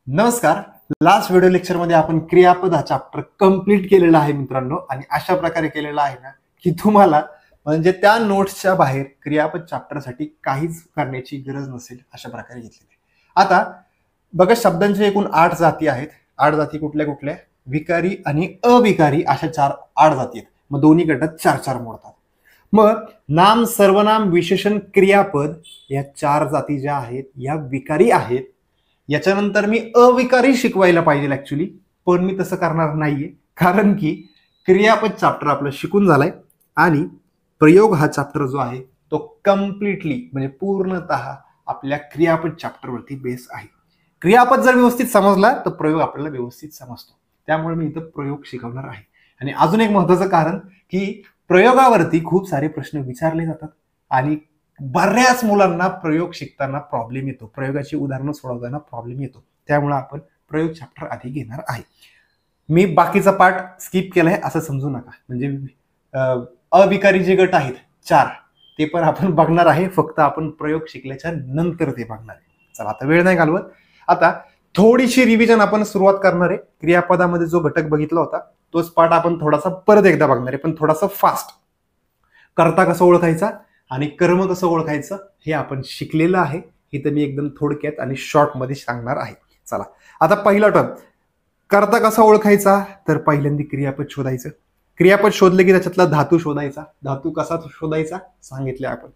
नमस्कार. Last video lecture मध्ये आपण क्रियापद हा चॅप्टर कंप्लीट केलेला आहे मित्रांनो, आणि अशा प्रकारे केलेला आहे ना की तुम्हाला म्हणजे त्या नोट्सच्या बाहेर क्रियापद चॅप्टरसाठी काहीच करण्याची गरज नसेल अशा प्रकारे घेतलेले आहे. आता बघा, शब्दांचे एकूण 8 जाती आहेत. 8 जाती कुठल्या कुठल्या? विकारी आणि अविकारी अशा 8 जाती आहेत. मग दोन्ही गटात 4 मोडतात. मग नाम, सर्वनाम, विशेषण, क्रियापद या 4 जाती ज्या आहेत या विकारी आहेत. याच्यानंतर मी अविकारी शिकवायला पाहिजे ऍक्च्युली, पण मी तसं करणार नाहीये, कारण की क्रियापद चॅप्टर आपलं शिकून झालंय आणि प्रयोग हा चॅप्टर जो आहे तो कम्प्लिटली म्हणजे पूर्णतः आपल्या क्रियापद चॅप्टरवरती बेस आहे. क्रियापद जर व्यवस्थित समजला तर प्रयोग आपल्याला व्यवस्थित समजतो. त्यामुळे मी इथं प्रयोग शिकवणार आहे. आणि अजून एक महत्वाचं कारण की प्रयोगावरती खूप सारे प्रश्न विचारले जातात आणि बऱ्याच मुलांना प्रयोग शिकताना प्रॉब्लेम येतो, प्रयोगाची उदाहरणं सोडवताना प्रॉब्लेम येतो. त्यामुळे आपण प्रयोग चॅप्टर आधी घेणार आहे. मी बाकीचा पार्ट स्किप केलाय असं समजू नका. म्हणजे अविकारी जे गट आहेत 4 ते पण आपण बघणार आहे, फक्त आपण प्रयोग शिकल्याच्या नंतर ते बघणार आहे. चला आता वेळ नाही घालवत, आता थोडीशी रिव्हिजन आपण सुरुवात करणार आहे. क्रियापदामध्ये जो घटक बघितला होता तोच पार्ट आपण थोडासा परत एकदा बघणार आहे, पण थोडासा फास्ट. कर्ता कसा ओळखायचा आणि कर्म कसं ओळखायचं हे आपण शिकलेलं आहे. इथं मी एकदम थोडक्यात आणि शॉर्ट मध्ये सांगणार आहे. चला आता पहिला टर्म, कर्ता कसा ओळखायचा? तर पहिल्यांदा क्रियापद शोधायचं. क्रियापद शोधलं की त्याच्यातला धातू शोधायचा. धातू कसा शोधायचा सांगितले आपण.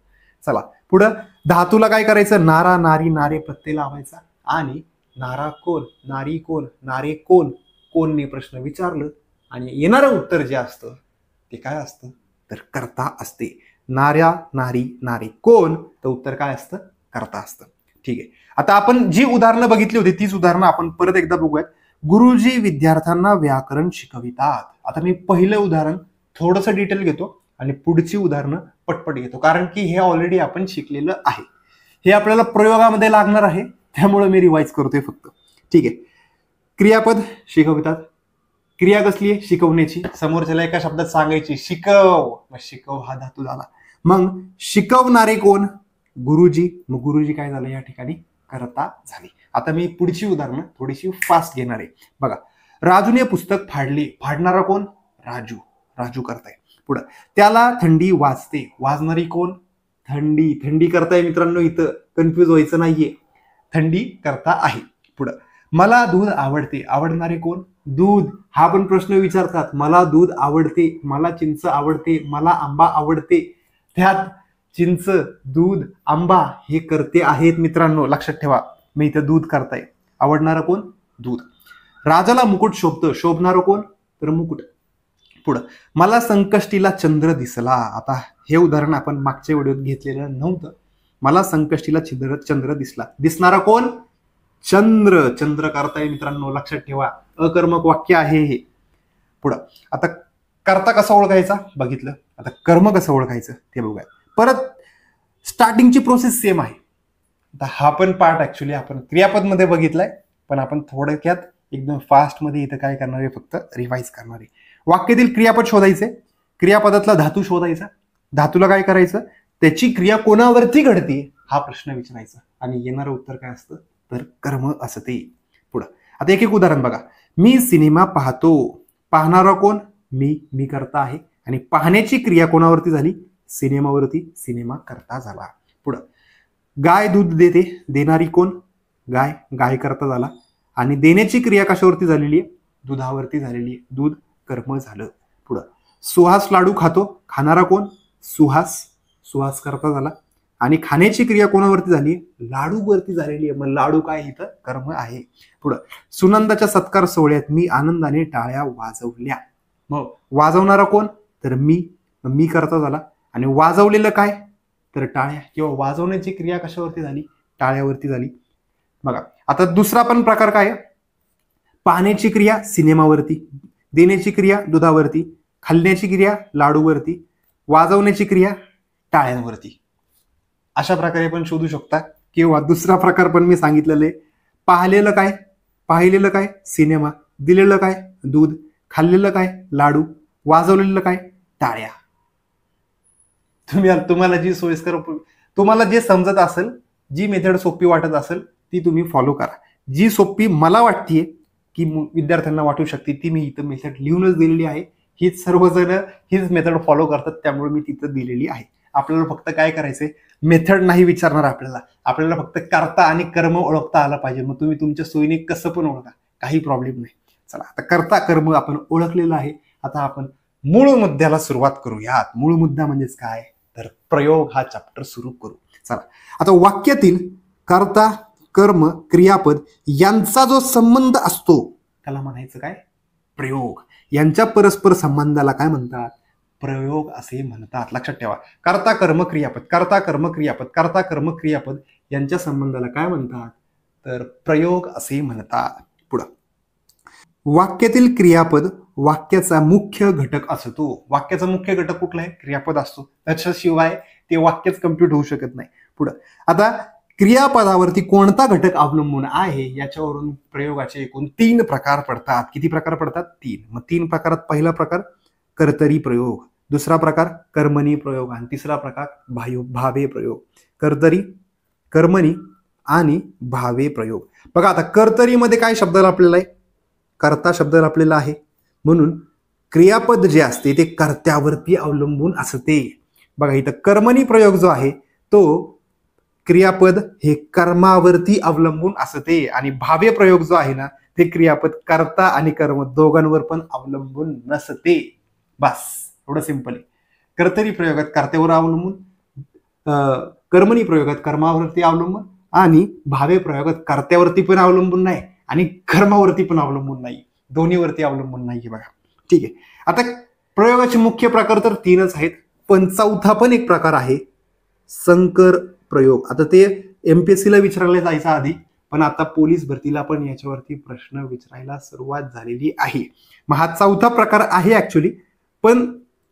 चला पुढं, धातूला काय करायचं? नारा, नारी, नारे प्रत्यय लावायचा. आणि नारा कोण, नारी कोण, नारे कोण, कोणने प्रश्न विचारलं आणि येणारं उत्तर जे असतं ते काय असतं? तर कर्ता असते. नार्या, नारी, नारे कोण, तर उत्तर काय असतं? कर्ता असतं. ठीक आहे. आता आपण जी उदाहरणं बघितली होती तीच उदाहरणं आपण परत एकदा बघूयात. गुरुजी विद्यार्थ्यांना व्याकरण शिकवितात. आता मी पहिलं उदाहरण थोडंसं डिटेल घेतो आणि पुढची उदाहरणं पटपट घेतो, कारण की हे ऑलरेडी आपण शिकलेलं आहे. हे आपल्याला प्रयोगामध्ये लागणार आहे, त्यामुळे मी रिवाइज करतोय फक्त. ठीक आहे. क्रियापद शिकवितात. क्रिया कसली आहे? शिकवण्याची. समोरच्याला एका शब्दात सांगायची शिकव, मग शिकव हा धातू झाला. मग शिकवणारे कोण? गुरुजी. मग गुरुजी काय झालं या ठिकाणी? कर्ता झाली. आता मी पुढची उदाहरणं थोडीशी फास्ट घेणार आहे. बघा, राजूने पुस्तक फाडले. फाडणारा कोण? राजू. राजू करताय. पुढं, त्याला थंडी वाजते. वाजणारी कोण? थंडी. थंडी करताय मित्रांनो, इथं कन्फ्युज व्हायचं नाहीये, थंडी करता आहे. पुढं, मला दूध आवडते. आवडणारे कोण? दूध. हा पण प्रश्न विचारतात, मला दूध आवडते, मला चिंच आवडते, मला आंबा आवडते. त्यात चिंच, दूध, आंबा हे करते आहेत मित्रांनो, लक्षात ठेवा. मी इथं दूध करताय. आवडणारं कोण? दूध. राजाला मुकुट शोभतं. शोभणारं कोण? तर मुकुट. पुढं, मला संकष्टीला चंद्र दिसला. आता हे उदाहरण आपण मागच्या व्हिडिओत घेतलेलं नव्हतं. मला संकष्टीला चंद्र दिसला. दिसणारा कोण? चंद्र. चंद्र करताय मित्रांनो, लक्षात ठेवा. अकर्मक वाक्य आहे हे. पुढं, आता कर्ता कसा ओळखायचा बघितलं, आता कर्म कसं ओळखायचं ते बघूया. परत स्टार्टिंगची प्रोसेस सेम आहे. आता हा पण पार्ट ऍक्च्युली आपण क्रियापद मध्ये बघितलाय, पण आपण थोडक्यात एकदम फास्ट मध्ये इथं काय करणार आहे, फक्त रिवाइज करणार आहे. वाक्यातील क्रियापद शोधायचे. क्रियापदातला धातू शोधायचा. धातूला काय करायचं? त्याची क्रिया कोणावरती घडते हा प्रश्न विचारायचा आणि येणारं उत्तर काय असतं? तर कर्म असते. पुढं, आता एक एक उदाहरण बघा. मी सिनेमा पाहतो. पाहणारा कोण? मी करता आहे. आणि पाहण्याची क्रिया कोणावरती झाली? सिनेमावरती. सिनेमा करता झाला. पुढं, गाय दूध देते. देणारी कोण? गाय. गाय करता झाला. आणि देण्याची क्रिया कशावरती झालेली आहे? दुधावरती झालेली आहे. दूध कर्म झालं. पुढं, सुहास लाडू खातो. खाणारा कोण? सुहास. सुहास करता झाला. आणि खाण्याची क्रिया कोणावरती झाली? लाडू वरती झालेली आहे. मग लाडू काय? इथं कर्म आहे. पुढं, सुनंदाच्या सत्कार सोहळ्यात मी आनंदाने टाळ्या वाजवल्या. मग वाजवणारा कोण? तर मी करता झाला. आणि वाजवलेलं काय? तर टाळ्या, किंवा वाजवण्याची क्रिया कशावरती झाली? टाळ्यावरती झाली. बघा, आता दुसरा पण प्रकार काय? पाहण्याची क्रिया सिनेमावरती, देण्याची क्रिया दुधावरती, खाल्ल्याची क्रिया लाडूवरती, वाजवण्याची क्रिया टाळ्यांवरती. अशा प्रकारे पण शोधू शकता. किंवा दुसरा प्रकार पण मी सांगितलेलं आहे. पाहिलेलं काय? पाहिलेलं काय? सिनेमा. दिलेलं काय? दूध. खाल्लेलं काय? लाडू. वाजवलेलं काय? टाळ्या. तुम्हाला जी सोयीस्कर, तुम्हाला जे समजत असेल, जी मेथड सोपी वाटत असेल ती तुम्ही फॉलो करा. जी सोपी मला वाटतेय की विद्यार्थ्यांना वाटू शकते ती मी इथं मेथड लिहूनच दिलेली आहे. हीच सर्वजण हीच मेथड फॉलो करतात, त्यामुळे मी तिथं दिलेली आहे. आपल्याला फक्त काय करायचंय, मेथड नाही विचारणार आपल्याला फक्त कर्ता आणि कर्म ओळखता आलं पाहिजे. मग तुम्ही तुमच्या सोयीने कसं पण ओळखा, काही प्रॉब्लेम नाही. चला, आता कर्ता कर्म आपण ओळखलेलं आहे. आता आपण मूळ मुद्द्याला सुरुवात करूयात. मूळ मुद्दा म्हणजेच काय, तर प्रयोग हा चॅप्टर सुरू करू. चला, आता वाक्यातील कर्ता कर्म क्रियापद यांचा जो संबंध असतो त्याला म्हणायचं काय, प्रयोग. यांच्या परस्पर संबंधाला काय म्हणतात, प्रयोग असे म्हणतात. लक्षात ठेवा, कर्ता कर्म क्रियापद, कर्ता कर्म क्रियापद, कर्ता कर्म क्रियापद यांच्या संबंधाला काय म्हणतात, तर प्रयोग असे म्हणतात. पुढं, वाक्यातील क्रियापद वाक्याचा मुख्य घटक असतो. वाक्याचा मुख्य घटक कुठला आहे, क्रियापद असतो. त्याच्याशिवाय ते वाक्यच कम्प्लीट होऊ शकत नाही. पुढं, आता क्रियापदावरती कोणता घटक अवलंबून आहे याच्यावरून प्रयोगाचे एकूण 3 प्रकार पडतात. किती प्रकार पडतात, 3. मग 3 प्रकारात पहिला प्रकार कर्तरी प्रयोग, दुसरा प्रकार कर्मणी प्रयोग आणि तिसरा प्रकार भावे प्रयोग. कर्तरी, कर्मणी आणि भावे प्रयोग. बघा, आता कर्तरीमध्ये काय शब्द लाभलेला आहे, कर्ता शब्द लाभलेला आहे, म्हणून क्रियापद जे असते ते कर्त्यावरती अवलंबून असते. बघा, इथं कर्मणी प्रयोग जो आहे तो क्रियापद हे कर्मावरती अवलंबून असते आणि भावे प्रयोग जो आहे ना ते क्रियापद कर्ता आणि कर्म दोघांवर पण अवलंबून नसते. बस एवढं सिंपल आहे. कर्तरी प्रयोगात कर्त्यावर अवलंबून, कर्मणी प्रयोगात कर्मावरती अवलंबून आणि भावे प्रयोगात कर्त्यावरती पण अवलंबून नाही आणि कर्मावरती पण अवलंबून नाही, दोन्हीवरती अवलंबून नाही. बघा, ठीक आहे. आता प्रयोगाचे मुख्य प्रकार तर 3च आहेत, पण चौथा पण एक प्रकार आहे, संकर प्रयोग. आता ते एमपीएससीला विचारले जायचं आधी, पण आता पोलीस भरतीला पण याच्यावरती प्रश्न विचारायला सुरुवात झालेली आहे. मग हा चौथा प्रकार आहे ऍक्च्युली, पण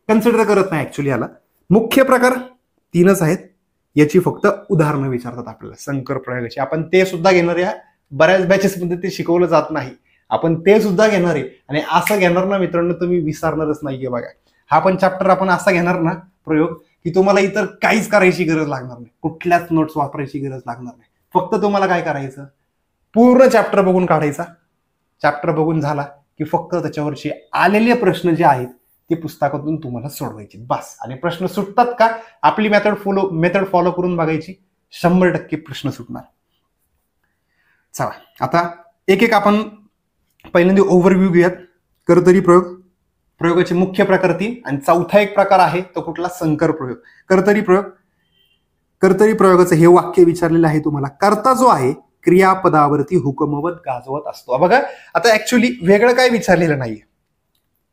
कन्सिडर करत नाही ऍक्च्युली याला. मुख्य प्रकार 3च आहेत, याची फक्त उदाहरणं विचारतात आपल्याला संकर प्रयोगाची. आपण ते सुद्धा घेणार आहे. बऱ्याच बॅचेसमध्ये ते शिकवलं जात नाही, आपण ते सुद्धा घेणार आहे. आणि असं घेणार ना मित्रांनो, तुम्ही विसरणारच नाहीये. बघा, हा पण चॅप्टर आपण असा घेणार ना प्रयोग की तुम्हाला इतर काहीच करायची गरज लागणार नाही, कुठल्याच नोट्स वापरायची गरज लागणार नाही. फक्त तुम्हाला काय करायचं, पूर्ण चॅप्टर बघून काढायचा. चॅप्टर बघून झाला की फक्त त्याच्यावरचे आलेले प्रश्न जे आहेत ते पुस्तकातून तुम्हाला सोडवायचे, बस. आणि प्रश्न सुटतात का, आपली मेथड फॉलो करून बघायची, 100% प्रश्न सुटणार. चला, आता एक एक आपण पहिल्यांदा ओव्हरव्ह्यू घेऊयात. कर्तरी प्रयोग, प्रयोगाचे मुख्य प्रकार 3 आणि चौथा एक प्रकार आहे तो कुठला, संकर प्रयोग. कर्तरी प्रयोग, कर्तरी प्रयोगाचं हे वाक्य विचारलेलं आहे तुम्हाला, कर्ता जो आहे क्रियापदावरती हुकमवत गाजवत असतो. बघा, आता ऍक्च्युली वेगळं काय विचारलेलं नाहीये.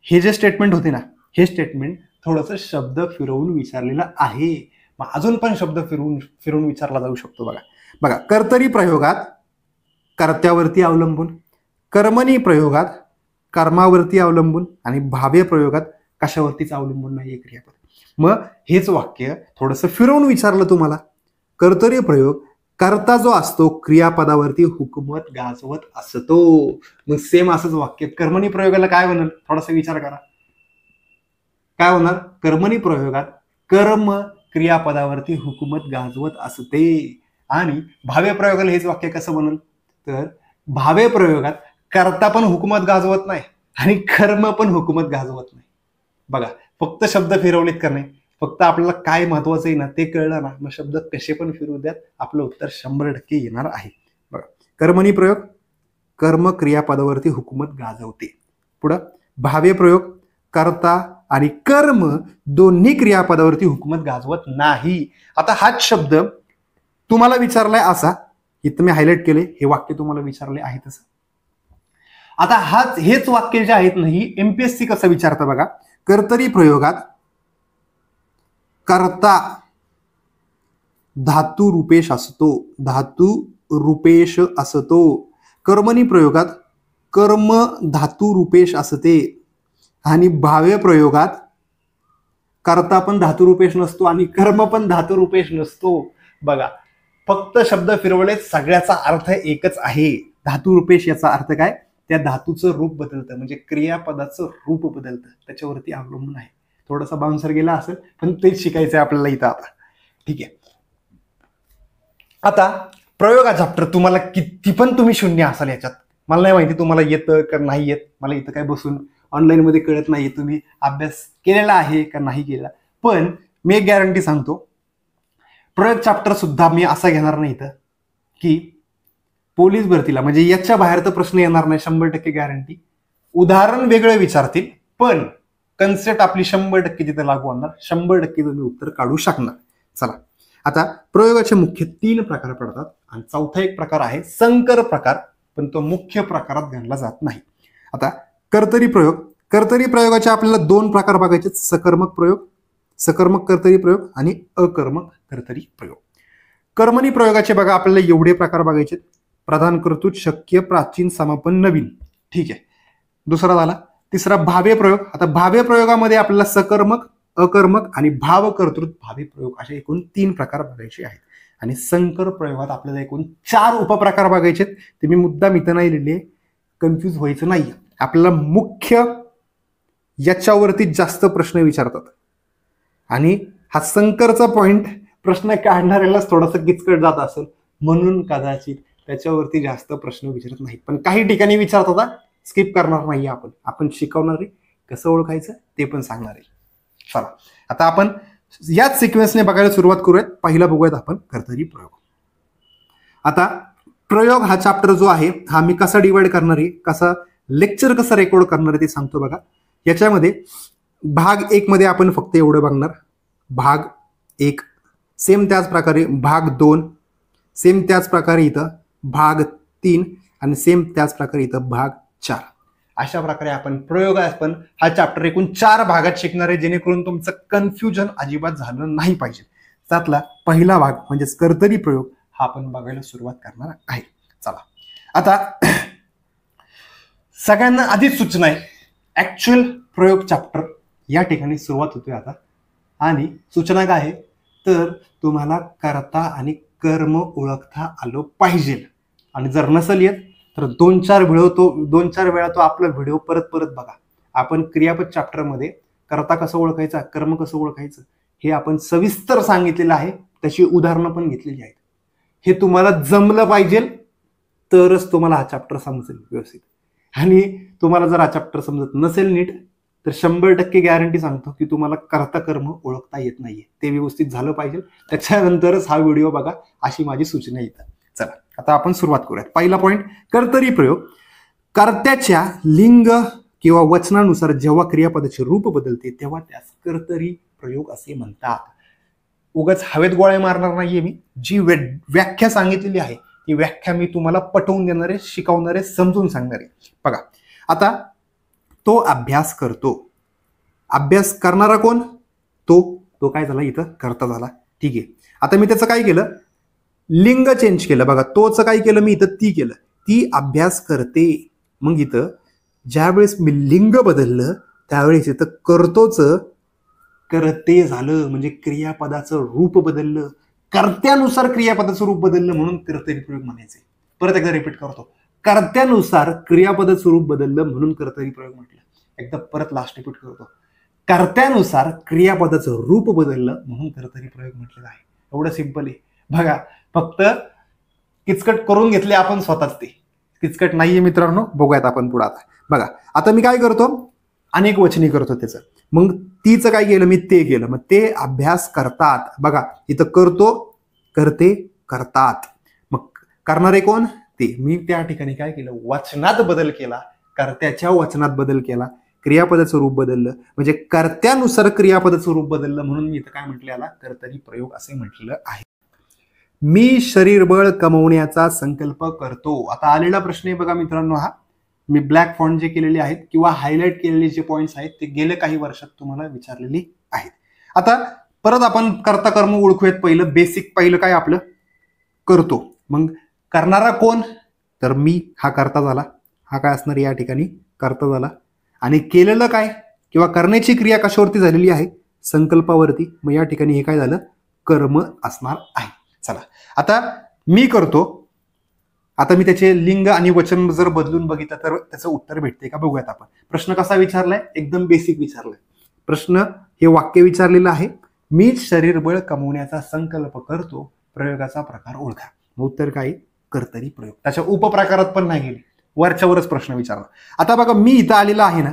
हे जे स्टेटमेंट होते ना, हे स्टेटमेंट थोडंसं शब्द फिरवून विचारलेलं आहे. मग अजून पण शब्द फिरवून विचारला जाऊ शकतो. बघा, कर्तरी प्रयोगात कर्त्यावरती अवलंबून, कर्मणी प्रयोगात कर्मावरती अवलंबून आणि भावे प्रयोगात कशावरतीच अवलंबून नाहीये क्रियापद. मग हेच वाक्य थोडंसं फिरवून विचारलं तुम्हाला, कर्तरी प्रयोग कर्ता जो असतो क्रियापदावरती हुकूमत गाजवत असतो. मग सेम असंच वाक्य कर्मणी प्रयोगाला काय होणार, थोडासा विचार करा, काय होणार, कर्मणी प्रयोगात कर्म क्रियापदावरती हुकूमत गाजवत असते. आणि भावे प्रयोगाला हेच वाक्य कसं बनल, तर भावे प्रयोगात कर्ता पण हुकूमत गाजवत नाही आणि कर्म पण हुकूमत गाजवत नाही. बघा, फक्त शब्द फिरवलेत का नाही, फक्त आपल्याला काय महत्वाचं आहे ना ते कळलं ना, मग शब्द कसे पण फिरू द्यात, आपलं उत्तर 100% येणार आहे. बघा, कर्मणी प्रयोग कर्म क्रियापदावरती हुकूमत गाजवते. पुढं, भावे प्रयोग कर्ता आणि कर्म दोन्ही क्रियापदावरती हुकूमत गाजवत नाही. आता हाच शब्द तुम्हाला विचारलाय असा, इथं मी हायलाइट केले, हे वाक्य तुम्हाला विचारले आहे तसं. आता हेच वाक्य जे आहेत ना, ही एमपीएससी कसं विचारतं बघा, कर्तरी प्रयोगात कर्ता धातू रूपेश असतो, धातू रूपेश असतो. कर्मणी प्रयोगात कर्म धातू रूपेश असते आणि भावे प्रयोगात कर्ता पण धातू रूपेश नसतो आणि कर्म पण धातू रूपेश नसतो. बघा, फक्त शब्द फिरवले, सगळ्याचा अर्थ एकच आहे. धातू रूपेश याचा अर्थ काय, त्या धातूचं रूप बदलतं, म्हणजे क्रियापदाचं रूप बदलतं, त्याच्यावरती अवलंबून आहे. थोडासा बाउन्सर गेला असेल, पण तेच शिकायचंय आपल्याला इथं आता. ठीक आहे, आता प्रयोग हा चॅप्टर तुम्हाला किती पण तुम्ही शून्य असाल याच्यात, मला नाही माहिती तुम्हाला येतं का नाही येत, मला इथं काय बसून ऑनलाईन मध्ये कळत नाही तुम्ही अभ्यास केलेला आहे का नाही केलेला, पण मी एक गॅरंटी सांगतो, प्रयोग चॅप्टर सुद्धा मी असा घेणार नाही इथं की पोलीस भरतीला म्हणजे याच्या बाहेर तर प्रश्न येणार नाही, 100% गॅरंटी. उदाहरण वेगळं विचारतील पण कन्सेप्ट आपली 100% तिथे लागू होणार, 100% तुम्ही उत्तर काढू शकणार. चला, आता प्रयोगाचे मुख्य 3 प्रकार पडतात आणि चौथा एक प्रकार आहे संकर प्रकार, पण तो मुख्य प्रकारात गणला जात नाही. आता कर्तरी प्रयोग, कर्तरी प्रयोगाचे आपल्याला 2 प्रकार बघायचे, सकर्मक प्रयोग, सकर्मक कर्तरी प्रयोग आणि अकर्मक कर्तरी प्रयोग. कर्मणी प्रयोगाचे बघा आपल्याला एवढे प्रकार बघायचे, प्रधान कर्तृ, शक्य, प्राचीन, समापन, नवीन. ठीक आहे, दुसरा झाला. तिसरा भाव्य प्रयोग. आता भाव्य प्रयोगामध्ये आपल्याला सकर्मक, अकर्मक आणि भावकर्तृ भावी प्रयोग असे एकूण 3 प्रकार बघायचे आहेत. आणि संकर प्रयोगात आपल्याला एकूण 4 उपप्रकार बघायचे, ते मी मुद्दाम इथं नाही लिहिले, कन्फ्यूज व्हायचं नाही. आपल्याला मुख्य याच्यावरती जास्त प्रश्न विचारतात आणि हा संकरचा पॉइंट प्रश्न काढणाऱ्यालाच थोडासा किचकट जात असेल म्हणून कदाचित त्याच्यावरती जास्त प्रश्न विचारत नाही, पण काही ठिकाणी विचारतात, स्किप करणार नाही आपण शिकवणार आहे, कसं ओळखायचं ते पण सांगणार आहे. चला, आता आपण याच सिक्वेन्सने बघायला सुरुवात करूयात. पहिला बघूयात आपण कर्तरी प्रयोग. आता प्रयोग हा चॅप्टर जो आहे हा मी कसा डिवाइड करणार आहे, कसा लेक्चर कसं रेकॉर्ड करणार आहे ते सांगतो बघा. याच्यामध्ये भाग 1 मध्ये आपण फक्त एवढं बघणार, भाग 1 सेम त्याच प्रकारे, भाग 2 सेम त्याच प्रकारे, इथं भाग 3 आणि सेम त्याच प्रकारे इथं भाग 4. अशा प्रकारे आपण प्रयोग आपण हा चॅप्टर एकूण 4 भागात शिकणार आहे, जेणेकरून तुमचं कन्फ्युजन अजिबात झालं नाही पाहिजे. त्यातला पहिला भाग म्हणजे कर्तरी प्रयोग हा आपण बघायला सुरुवात करणार आहे. चला, आता सगळ्यांना आधीच सूचना आहे, ऍक्च्युअल प्रयोग चॅप्टर या ठिकाणी सुरुवात होतोय आता. आणि सूचना काय आहे तर तुम्हाला कर्ता आणि कर्म ओळखता आलं पाहिजे, आणि जर नसेल येत तर 2-4 वेळा तो आपला व्हिडिओ परत बघा. आपण क्रियापद चॅप्टर मध्ये कर्ता कसं ओळखायचा, कर्म कसं ओळखायचं हे आपण सविस्तर सांगितलेलं आहे, त्याची उदाहरणं पण घेतलेली आहेत. हे तुम्हाला जमलं पाहिजे तरच तुम्हाला हा चॅप्टर समजेल व्यवस्थित. आणि तुम्हाला जर हा चॅप्टर समजत नसेल नीट तर 100% गॅरंटी सांगतो की तुम्हाला कर्ता कर्म ओळखता येत नाहीये, ते व्यवस्थित झालं पाहिजे, त्याच्यानंतरच हा व्हिडिओ बघा अशी माझी सूचना येतात. चला, आता आपण सुरुवात करूयात. पहिला पॉइंट, कर्तरी प्रयोग. कर्त्याच्या लिंग किंवा वचनानुसार जेव्हा क्रियापदाचे रूप बदलते तेव्हा त्यास कर्तरी प्रयोग असे म्हणतात. उगाच हवेत गोळ्या मारणार नाहीये मी, जी व्याख्या सांगितलेली आहे ती व्याख्या मी तुम्हाला पटवून देणार आहे, शिकवणार आहे, समजून सांगणार आहे. बघा, आता तो अभ्यास करतो, अभ्यास करणारा कोण, तो काय झाला इथं कर्ता झाला. ठीक आहे, आता मी त्याचं काय केलं, लिंग चेंज केलं. बघा, तोच काय केलं मी इथं ती केलं, ती अभ्यास करते. मग इथं ज्यावेळेस मी लिंग बदललं त्यावेळेस इथं करतोच करते झालं, म्हणजे क्रियापदाचं रूप बदललं, कर्त्यानुसार क्रियापदाचं रूप बदललं म्हणून कर्तरी प्रयोग म्हणायचे. परत एकदा रिपीट करतो, कर्त्यानुसार क्रियापदाचं रूप बदललं म्हणून कर्तरी प्रयोग म्हटलं. एकदा परत लास्ट रिपीट करतो, कर्त्यानुसार क्रियापदाचं रूप बदललं म्हणून कर्तरी प्रयोग म्हटलेला आहे. एवढं सिंपल आहे. बघा, फक्त किचकट करून घेतले आपण स्वतःच, ते किचकट नाहीये मित्रांनो. बघूयात आपण पुढे. आता बघा, आता मी काय करतो, अनेक वचनी करतो त्याचं. मग तीचं काय केलं मी, ते केलं. मग ते अभ्यास करतात. बघा, इथं करतो, करते, करतात. मग करणारे कोण, ते. मी त्या ठिकाणी काय केलं, वचनात बदल केला, कर्त्याच्या वचनात बदल केला, क्रियापदाचं रूप बदललं, म्हणजे कर्त्यानुसार क्रियापदाचं रूप बदललं म्हणून मी इथं काय म्हटलं, याला कर्तरी प्रयोग असे म्हटलेलं आहे. मी शरीरबळ कमवण्याचा संकल्प करतो. आता आलेला प्रश्न आहे बघा मित्रांनो, हा मी ब्लॅक फॉन्ट जे केलेले आहेत किंवा हायलाइट केलेले जे पॉइंट्स आहेत ते गेले काही वर्षात तुम्हाला विचारलेले आहेत. आता परत आपण कर्ता कर्म ओळखूयात. पहिलं बेसिक, पहिलं काय आपलं करतो. मग करणारा कोण, तर मी, हा कर्ता झाला. हा काय असणार या ठिकाणी, कर्ता झाला. आणि केलेलं काय किंवा करण्याची क्रिया कशावरती झालेली आहे, संकल्पावरती. मग या ठिकाणी हे काय झालं, कर्म असणार आहे. चला, आता मी करतो. आता मी त्याचे लिंग आणि वचन जर बदलून बघितलं तर त्याचं उत्तर भेटते का बघूयात आपण. प्रश्न कसा विचारलाय, एकदम बेसिक विचारलाय प्रश्न. हे वाक्य विचारलेलं आहे, मी शरीरबळ कमवण्याचा संकल्प करतो, प्रयोगाचा प्रकार ओळखा. मग उत्तर काय? कर्तरी प्रयोग. त्याच्या उपप्रकारात पण नाही गेले, वरच्यावरच प्रश्न विचारला. आता बघा मी इथं आलेला आहे ना,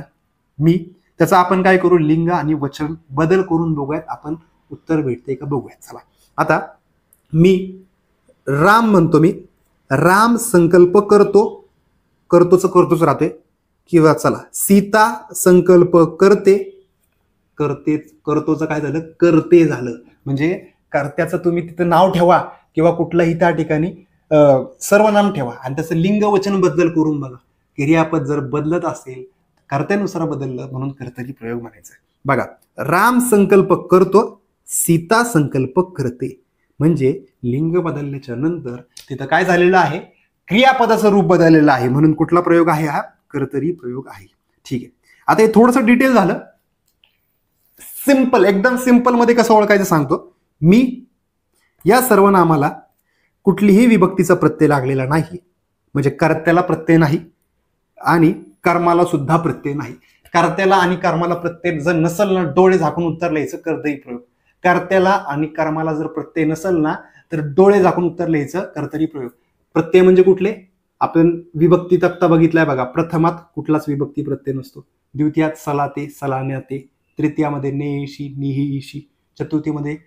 मी त्याचा आपण काय करू, लिंग आणि वचन बदल करून बघूयात, आपण उत्तर भेटते का बघूयात. चला आता मी राम म्हणतो, मी राम संकल्प करतो, करतोच राहते, किंवा चला सीता संकल्प करते, करतोचं काय झालं, करते झालं. म्हणजे कर्त्याचं तुम्ही तिथं नाव ठेवा किंवा कुठलंही त्या ठिकाणी सर्वनाम ठेवा आणि त्याचं लिंग वचन बदल करून बघा. क्रियापद जर बदलत असेल, कर्त्यानुसार बदललं म्हणून कर्तरी प्रयोग म्हणायचं. बघा राम संकल्प करतो, सीता संकल्प करते, म्हणजे लिंग बदलल्याच्या नंतर तिथं काय झालेलं आहे, क्रियापदाचं रूप बदललेलं आहे, म्हणून कुठला प्रयोग आहे हा, कर्तरी प्रयोग आहे. ठीक आहे. आता हे थोडंसं डिटेल झालं. सिंपल, एकदम सिंपल मध्ये कसं ओळखायचं सांगतो. मी या सर्वनामाला कुठलीही विभक्तीचा प्रत्यय लागलेला नाही, म्हणजे कर्त्याला प्रत्यय नाही आणि कर्माला सुद्धा प्रत्यय नाही. कर्त्याला आणि कर्माला प्रत्यय जर नसल ना, डोळे झाकून उत्तर लिहायचं कर्तरी प्रयोग. कर्त्याला आणि कर्माला जर प्रत्यय नसल ना, तर डोळे झाकून उत्तर लिहायचं कर्तरी प्रयोग. प्रत्यय म्हणजे कुठले, आपण विभक्ती तक्ता बघितलाय बघा. प्रथमात कुठलाच विभक्ती प्रत्यय नसतो, द्वितीयात सलाते, सलान्याते, तृतीयामध्ये नेशी, निहीशी, चतुर्थीमध्ये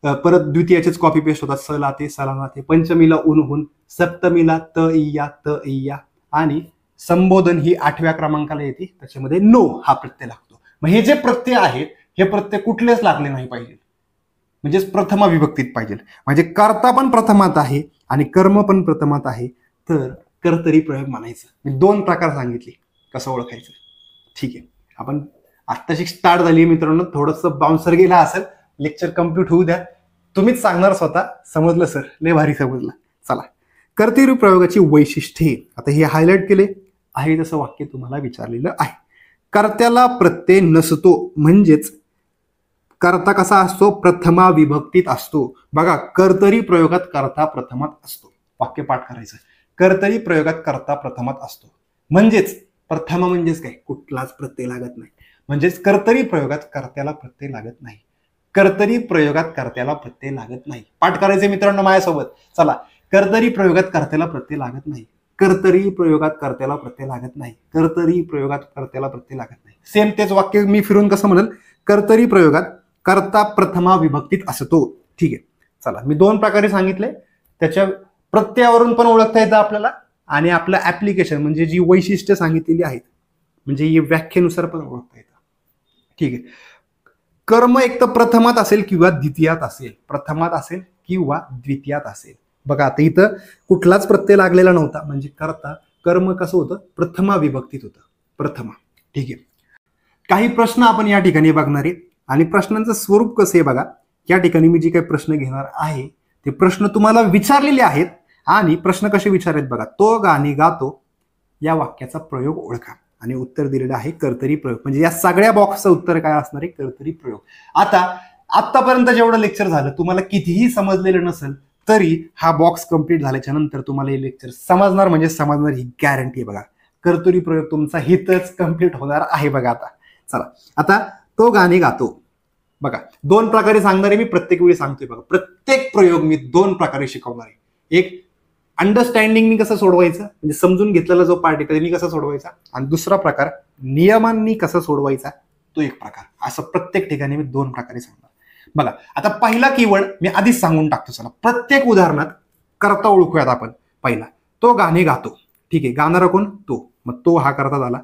परत द्वितीयाचेच कॉपी पेस्ट होतात, सलाते, सलानाते, पंचमीला उन्हून, सप्तमीला त इया, त इया, आणि संबोधन ही 8व्या क्रमांकाला येते, त्याच्यामध्ये नो हा प्रत्यय लागतो. मग हे जे प्रत्यय आहेत हे प्रत्यय कुठलेच लागले नाही पाहिजे, म्हणजेच प्रथमा विभक्तीत पाहिजे. म्हणजे कर्ता पण प्रथमात आहे आणि कर्म पण प्रथमात आहे, तर कर्तरी प्रयोग म्हणायचं. मी 2 प्रकार सांगितले कसं ओळखायचं. ठीक आहे, आपण आत्ताशी स्टार्ट झाली मित्रांनो, थोडंसं बाउन्सर गेला असेल, लेक्चर कम्प्लीट होऊ द्या, तुम्हीच सांगणार स्वतः. समजलं सर, लय भारी समजलं. चला, कर्तरी प्रयोगाची वैशिष्ट्ये आता हे हायलाइट केले आहे, तसं वाक्य तुम्हाला विचारलेलं आहे. कर्त्याला प्रत्यय नसतो, म्हणजेच कर्ता कसा असतो, प्रथमा विभक्तीत असतो. बघा कर्तरी प्रयोगात कर्ता प्रथमात असतो. वाक्य पाठ करायचं, कर्तरी प्रयोगात कर्ता प्रथमात असतो, म्हणजेच प्रथमा म्हणजेच काय, कुठलाच प्रत्यय लागत नाही. म्हणजेच कर्तरी प्रयोगात कर्त्याला प्रत्यय लागत नाही. कर्तरी प्रयोगात कर्त्याला प्रत्यय लागत नाही. पाठ करायचे मित्रांनो माझ्यासोबत. चला, कर्तरी प्रयोगात कर्त्याला प्रत्यय लागत नाही, कर्तरी प्रयोगात कर्त्याला प्रत्यय लागत नाही, कर्तरी प्रयोगात कर्त्याला प्रत्यय लागत नाही. सेम तेच वाक्य मी फिरून कसं म्हणेल, कर्तरी प्रयोगात कर्ता प्रथमा विभक्तीत असतो. ठीक आहे, चला मी 2 प्रकारे सांगितले, त्याच्या प्रत्ययावरून पण ओळखता येतं आपल्याला आणि आपलं ऍप्लिकेशन म्हणजे जी वैशिष्ट्य सांगितलेली आहेत, म्हणजे ही व्याख्येनुसार पण ओळखता येतं. ठीक आहे, कर्म एक तर प्रथमात असेल किंवा द्वितीयात असेल, प्रथमात असेल किंवा द्वितीयात असेल. बघा आता इथं कुठलाच प्रत्यय लागलेला नव्हता, म्हणजे कर्ता कर्म कसं होतं, प्रथमा विभक्तीत होतं, प्रथमा. ठीक आहे, काही प्रश्न आपण या ठिकाणी बघणार आहे आणि प्रश्नांचं स्वरूप कसं आहे बघा. या ठिकाणी मी जे काही प्रश्न घेणार आहे ते प्रश्न तुम्हाला विचारलेले आहेत आणि प्रश्न कसे विचारलेत बघा. तो गाणे गातो या वाक्याचा प्रयोग ओळखा आणि उत्तर दिलेलं आहे कर्तरी प्रयोग. म्हणजे या सगळ्या बॉक्सचं उत्तर काय असणार आहे, कर्तरी प्रयोग. आता आतापर्यंत जेवढं लेक्चर झालं, तुम्हाला कितीही समजलेलं नसेल तरी हा बॉक्स कंप्लीट झाल्याच्या नंतर तुम्हाला हे लेक्चर समजणार, म्हणजे समजणार ही गॅरंटी आहे. बघा कर्तरी प्रयोग तुमचा हितच कंप्लीट होणार आहे. बघा आता चला, आता तो गाणे गातो. बघा 2 प्रकारे सांगणार आहे मी, प्रत्येक वेळी सांगतोय बघा. प्रत्येक प्रयोग मी 2 प्रकारे शिकवणार आहे. एक अंडरस्टँडिंगनी कसं सोडवायचं, म्हणजे समजून घेतलेला जो पार्ट आहे त्यांनी कसं सोडवायचा, आणि दुसरा प्रकार नियमांनी कसं सोडवायचा, तो एक प्रकार. असं प्रत्येक ठिकाणी मी 2 प्रकारे सांगणार. बघा आता पहिला कीवर्ड मी आधीच सांगून टाकतो. चला प्रत्येक उदाहरणात कर्ता ओळखूयात आपण. पहिला, तो गाणे गातो. ठीक आहे, गाणारा कोण, तो, मग तो हा कर्ता झाला.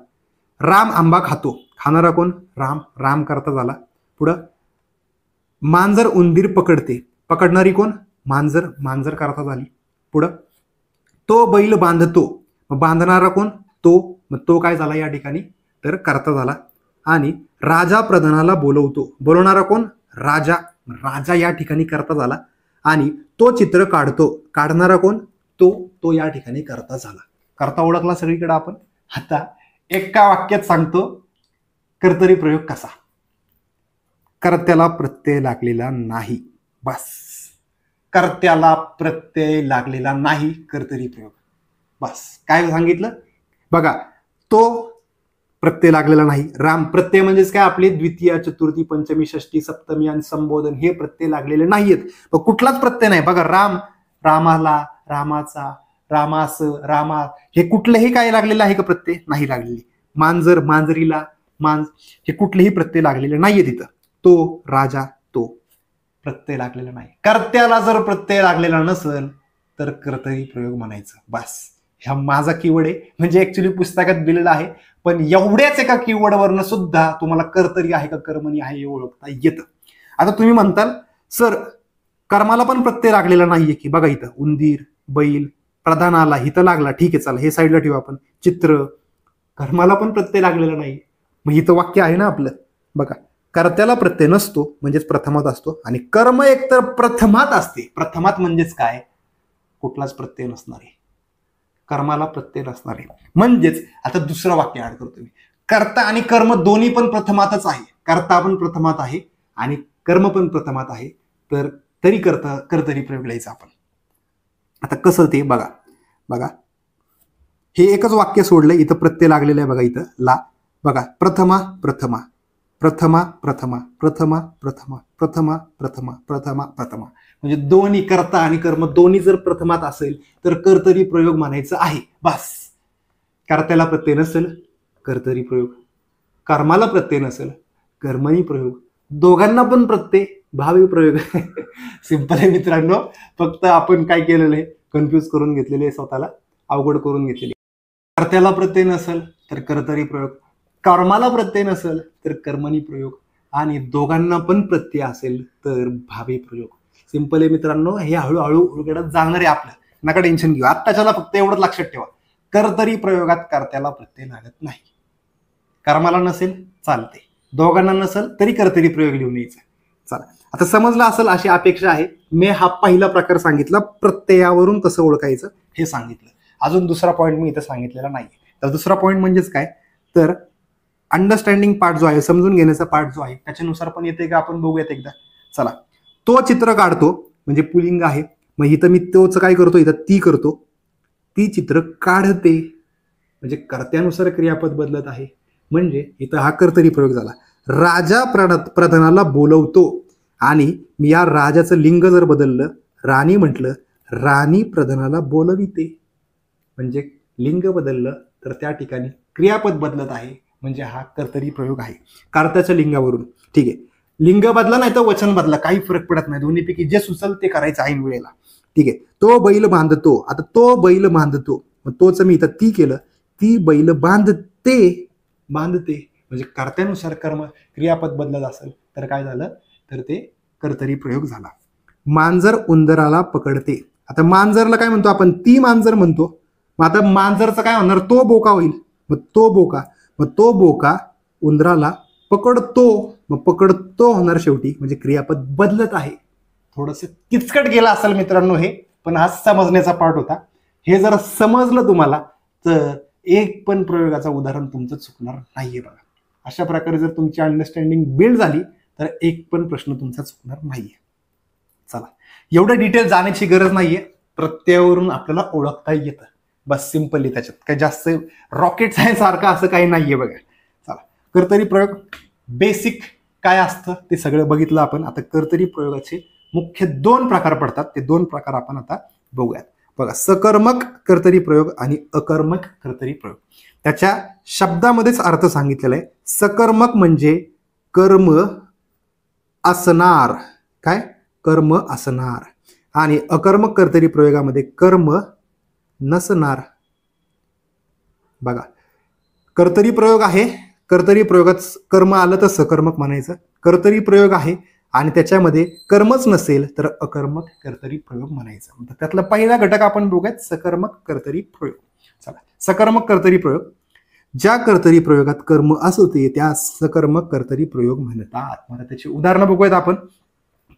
राम आंबा खातो, खाणारा कोण, राम, राम कर्ता झाला. पुढं, मांजर उंदीर पकडते, पकडणारी कोण, मांजर, मांजर कर्ता झाली. पुढं, तो बैल बांधतो, मग बांधणारा कोण, तो, मग तो काय झाला या ठिकाणी, तर कर्ता झाला. आणि राजा प्रधानाला बोलवतो, बोलवणारा कोण, राजा, राजा या ठिकाणी कर्ता झाला. आणि तो चित्र काढतो, काढणारा कोण, तो या ठिकाणी कर्ता झाला. कर्ता ओळखला सगळीकडे आपण. आता एका वाक्यात सांगतो कर्तरी प्रयोग कसा. कर्त्याला प्रत्यय लागलेला नाही, बस. कर्त्याला प्रत्यय लागलेला नाही, कर्तरी प्रयोग, बस. काय सांगितलं बघा, तो प्रत्यय लागलेला नाही. राम, प्रत्यय म्हणजेच काय, आपले द्वितीय, चतुर्थी, पंचमी, षष्टी, सप्तमी आणि संबोधन हे प्रत्यय लागलेले नाहीयेत. कुठलाच प्रत्यय नाही. बघा राम, रामाला, रामाचा, रामास, रामा, हे कुठलेही काय लागलेलं आहे का प्रत्यय? नाही लागलेली. मांजर, मांजरीला, हे कुठलेही प्रत्यय लागलेले नाहीये तिथं. तो, राजा, तो प्रत्यय लागलेला नाही. कर्त्याला जर प्रत्यय लागलेला नसेल तर कर्तरी प्रयोग म्हणायचं. बस, ह्या माझा कीवर्ड आहे, म्हणजे ऍक्च्युली पुस्तकात दिलेला आहे, पण एवढ्याच एका कीवर्डवरनं सुद्धा तुम्हाला कर्तरी आहे का कर्मणी आहे हे ओळखता येतं. आता तुम्ही म्हणताल सर कर्माला पण प्रत्यय लागलेला नाहीये की? बघा इथं उंदीर, बैल, प्रधानाला इथं लागला, ठीक आहे, चला हे साईडला ठेवू आपण. चित्र, कर्माला पण प्रत्यय लागलेला नाही. मग इथं वाक्य आहे ना आपलं, बघा, कर्त्याला प्रत्यय नसतो म्हणजेच प्रथमात असतो, आणि कर्म एकतर प्रथमात असते. प्रथमात म्हणजेच काय? कुठलाच प्रत्यय नसणार आहे, कर्माला प्रत्यय नसणार आहे. म्हणजेच आता दुसरं वाक्य ऍड करतो मी, कर्ता आणि कर्म दोन्ही पण प्रथमातच आहे. कर्ता पण प्रथमात आहे आणि कर्म पण प्रथमात आहे, तर तरी कर्तरी प्रयोग लिहायचा आपण. आता कसं ते बघा, बघा हे एकच वाक्य सोडलंय, इथं प्रत्यय लागलेलं आहे बघा, इथं ला, बघा, प्रथमा प्रथमा, प्रथमा प्रथमा, प्रथमा प्रथमा, प्रथमा प्रथमा, प्रथमा प्रथमा, म्हणजे दोन्ही कर्ता आणि कर्म दोन्ही जर प्रथमात असेल तर कर्तरी प्रयोग म्हणायचं आहे. बस, कर्त्याला प्रत्यय नसेल कर्तरी प्रयोग, कर्माला प्रत्यय नसेल कर्मणी प्रयोग, दोघांना पण प्रत्यय भावी प्रयोग. सिंपल आहे मित्रांनो, फक्त आपण काय केलेलं आहे, कन्फ्यूज करून घेतलेले आहे, स्वतःला अवघड करून घेतलेली. कर्त्याला प्रत्यय नसेल तर कर्तरी प्रयोग, कर्माला प्रत्यय नसेल तर कर्मणी प्रयोग, आणि दोघांना पण प्रत्यय असेल तर भावी प्रयोग. सिंपल आहे मित्रांनो, हे हळूहळू उलगडत जाणार आहे आपलं, नका टेन्शन घेऊ. आत्ताच्याला फक्त एवढंच लक्षात ठेवा, कर्तरी प्रयोगात कर्त्याला प्रत्यय लागत नाही. कर्माला नसेल चालते, दोघांना नसेल तरी कर्तरी प्रयोग लिहून यायचा. चला, आता समजलं असेल अशी अपेक्षा आहे. मी हा पहिला प्रकार सांगितला, प्रत्ययावरून कसं ओळखायचं हे सांगितलं. अजून दुसरा पॉईंट मी इथं सांगितलेला नाही. तर दुसरा पॉईंट म्हणजेच काय, तर अंडरस्टँडिंग पार्ट जो आहे, समजून घेण्याचा पार्ट जो आहे, त्याच्यानुसार पण येते का आपण बघूयात एकदा. चला, तो चित्र काढतो म्हणजे पुलिंग आहे, मग इथं मी तोच काय करतो, इथं ती करतो, ती चित्र काढते, म्हणजे कर्त्यानुसार क्रियापद बदलत आहे, म्हणजे इथं हा कर्तरी प्रयोग झाला. राजा प्रधानाला बोलवतो, आणि मी या राजाचं लिंग जर बदललं, राणी म्हटलं, राणी प्रधानाला बोलविते, म्हणजे लिंग बदललं तर त्या ठिकाणी क्रियापद बदलत आहे, म्हणजे हा कर्तरी प्रयोग आहे कर्त्याच्या लिंगावरून. ठीक आहे, लिंग बदला नाही तर वचन बदला, काही फरक पडत नाही, दोन्हीपैकी जे सुचल ते करायचं ऐन वेळेला. ठीक आहे, तो बैल बांधतो, आता तो बैल बांधतो, मग तोच मी इथं ती केलं, ती बैल बांधते, बांधते, म्हणजे कर्त्यानुसार कर्म क्रियापद बदलत असेल तर काय झालं, तर ते कर्तरी प्रयोग झाला. मांजर उंदराला पकडते, आता मांजरला काय म्हणतो आपण, ती मांजर म्हणतो, मग आता मांजरचं काय होणार, तो बोका होईल, मग तो बोका, मग तो बोका उंदराला पकडतो, मग पकडतो होणार शेवटी, म्हणजे क्रियापद बदलत आहे. थोडंसं किचकट गेला असेल मित्रांनो हे, पण हा समजण्याचा पार्ट होता. हे जर समजलं तुम्हाला तर एक पण प्रयोगाचं उदाहरण तुमचं चुकणार नाहीये. बघा, अशा प्रकारे जर तुमची अंडरस्टँडिंग बिल्ड झाली तर एक पण प्रश्न तुमचा चुकणार नाहीये. चला, एवढं डिटेल जाण्याची गरज नाहीये, प्रत्ययावरून आपल्याला ओळखता येतं, बस सिंपली, त्याच्यात काही जास्त रॉकेट सायन्स सारखं असं काही नाहीये. बघा, चला, कर्तरी प्रयोग बेसिक काय असतं ते सगळं बघितलं आपण. आता कर्तरी प्रयोगाचे मुख्य 2 प्रकार पडतात, ते 2 प्रकार आपण आता बघूयात. बघा, सकर्मक कर्तरी प्रयोग आणि अकर्मक कर्तरी प्रयोग. त्याच्या शब्दामध्येच अर्थ सांगितलेला आहे. सकर्मक म्हणजे कर्म असणार, काय, कर्म असणार, आणि अकर्मक कर्तरी प्रयोगामध्ये कर्म नसणार. बघा, कर्तरी प्रयोग आहे, कर्तरी प्रयोगात कर्म आलं तर सकर्मक म्हणायचं, कर्तरी प्रयोग आहे आणि त्याच्यामध्ये कर्मच नसेल तर अकर्मक कर्तरी प्रयोग म्हणायचं. त्यातला पहिला घटक आपण बघूयात, सकर्मक कर्तरी प्रयोग. चला, सकर्मक कर्तरी प्रयोग, ज्या कर्तरी प्रयोगात कर्म असते त्या सकर्मक कर्तरी प्रयोग म्हणतात. मला त्याची उदाहरणं बघूयात आपण.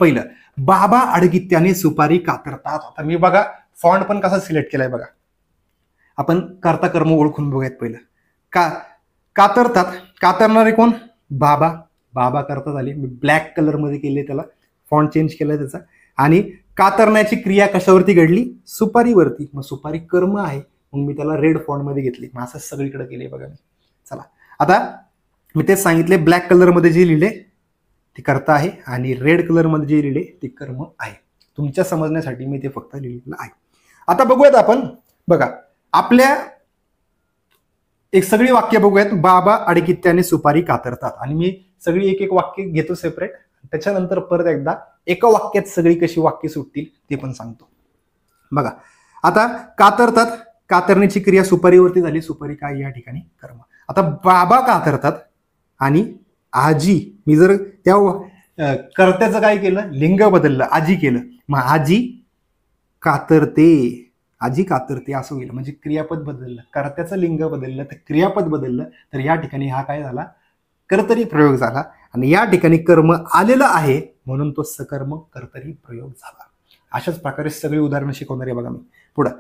पहिलं, बाबा अडगित्याने सुपारी कातरतात. आता मी बघा फॉन्ट पण कसा सिलेक्ट केलाय बघा, आपण कर्ता कर्म ओळखून बघूयात. पहिलं, कातरतात, कातरणारे कोण, बाबा, बाबा करता झाली, मी ब्लॅक कलर मध्ये केले, त्याला फॉन्ट चेंज केलाय त्याचा, आणि कातरण्याची क्रिया कशावरती घडली, सुपारीवरती, मग सुपारी कर्म आहे, मग मी त्याला रेड फॉन्ट मध्ये घेतली, मग असं सगळीकडे केले बघा मी. चला, आता मी तेच सांगितले, ब्लॅक कलर मध्ये जे लिहिले ते कर्ता आहे आणि रेड कलर मध्ये जे लिहिले ते कर्म आहे. तुमच्या समजण्यासाठी मी ते फक्त लिहिलेलं आहे. आता बघूयात आपण, बघा आपल्या एक सगळी वाक्य बघूयात. बाबा आडकित्त्याने सुपारी कातरतात, आणि मी सगळी एक एक वाक्य घेतो सेपरेट, त्याच्यानंतर परत एकदा एका वाक्यात सगळी कशी वाक्य सुटतील ते पण सांगतो. बघा आता कातरतात, कातरण्याची क्रिया सुपारीवरती झाली, सुपारी काय या ठिकाणी कर्म. आता बाबा कातरतात आणि आजी, मी जर त्या कर्त्याचं काय केलं, लिंग बदललं, आजी केलं, मग आजी कातरते, आजी कातरते असं होईल. म्हणजे क्रियापद बदललं, कर्त्याचं लिंग बदललं तर क्रियापद बदललं, तर या ठिकाणी हा काय झाला, कर्तरी प्रयोग झाला. आणि या ठिकाणी कर्म आलेलं आहे म्हणून तो सकर्म कर्तरी प्रयोग झाला. अशाच प्रकारे सगळी उदाहरणं शिकवणार आहे बघा मी. पुढं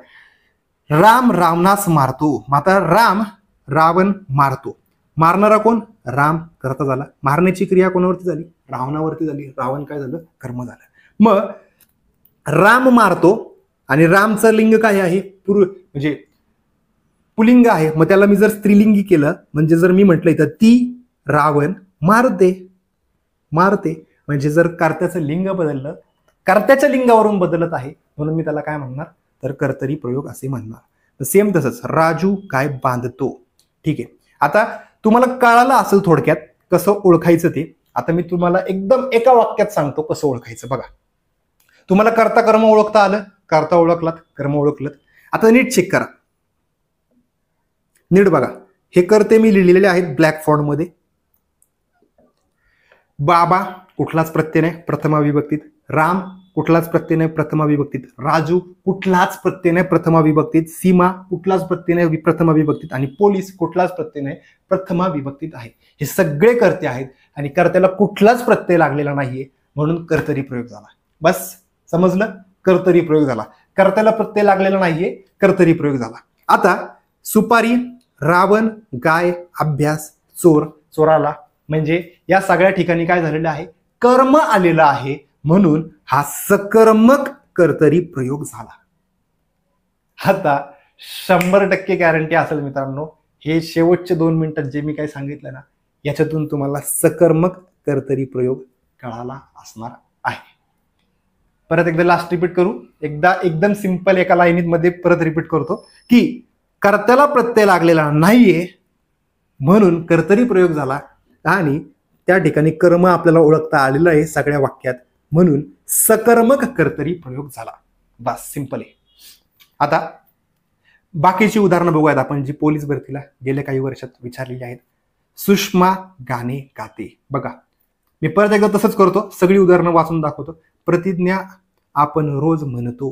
राम रावणास मारतो. आता राम रावण मारतो, मारणारा कोण, राम करता झाला. मारण्याची क्रिया कोणावरती झाली, रावणावरती झाली. रावण काय झालं, कर्म झालं. मग राम मारतो आणि रामचं लिंग काय आहे, म्हणजे पुलिंग आहे. मग त्याला मी जर स्त्रीलिंगी केलं, म्हणजे जर मी म्हटलं तर ती रावण मारते, मारते. म्हणजे जर कर्त्याचं लिंग बदललं, कर्त्याच्या लिंगावरून बदलत आहे म्हणून मी त्याला काय म्हणणार, तर कर्तरी प्रयोग असे म्हणणार. सेम तसंच राजू काय बांधतो. ठीक आहे, आता तुम्हाला कळालं असेल थोडक्यात कसं ओळखायचं ते. आता मी तुम्हाला एकदम एका वाक्यात सांगतो कसं ओळखायचं. बघा तुम्हाला कर्ता कर्म ओळखता आलं, कर्ता ओळखलात, कर्म ओळखलं. आता नीट चेक करा, नीट बघा. हे कर्ते मी लिहिलेले आहेत ब्लॅक फॉन्ट मध्ये. बाबा कुठलाच प्रत्यय नाही प्रथमा विभक्तीत, राम कुठलाच प्रत्यय नाही प्रथमा विभक्तीत, राजू कुठलाच प्रत्यय नाही प्रथमा विभक्तीत, सीमा कुठलाच प्रत्यय नाही प्रथमा विभक्तीत, आणि पोलीस कुठलाच प्रत्यय नाही प्रथमा विभक्तीत आहे. हे सगळे कर्ते आहेत आणि कर्त्याला कुठलाच प्रत्यय लागलेला नाहीये म्हणून कर्तरी प्रयोग झाला. बस समजलं, कर्तरी प्रयोग झाला. कर्त्याला प्रत्यय लागलेला नाहीये, कर्तरी प्रयोग झाला. आता सुपारी, रावण, गाय, अभ्यास, चोर, चोराला, म्हणजे या सगळ्या ठिकाणी काय झालेलं आहे, कर्म आलेलं आहे म्हणून हा सकर्मक कर्तरी प्रयोग झाला. आता 100% गॅरंटी असेल मित्रांनो, हे शेवटचे 2 मिनिटात जे मी काही सांगितलं ना, याच्यातून तुम्हाला सकर्मक कर्तरी प्रयोग कळाला असणार आहे. परत एकदा लास्ट रिपीट करू, एकदा एकदम सिंपल एका लाईनीत मध्ये परत रिपीट करतो की कर्त्याला प्रत्यय लागलेला नाहीये म्हणून कर्तरी प्रयोग झाला, आणि त्या ठिकाणी कर्म आपल्याला ओळखता आलेलं आहे सगळ्या वाक्यात म्हणून सकर्मक कर्तरी प्रयोग झाला. बस सिंपल आहे. आता बाकीची उदाहरणं बघूयात आपण जी पोलीस भरतीला गेल्या काही वर्षात विचारलेली आहेत. सुषमा गाणे गाते. बघा मी परत एकदा तसंच करतो, सगळी उदाहरणं वाचून दाखवतो. प्रतिज्ञा आपण रोज म्हणतो,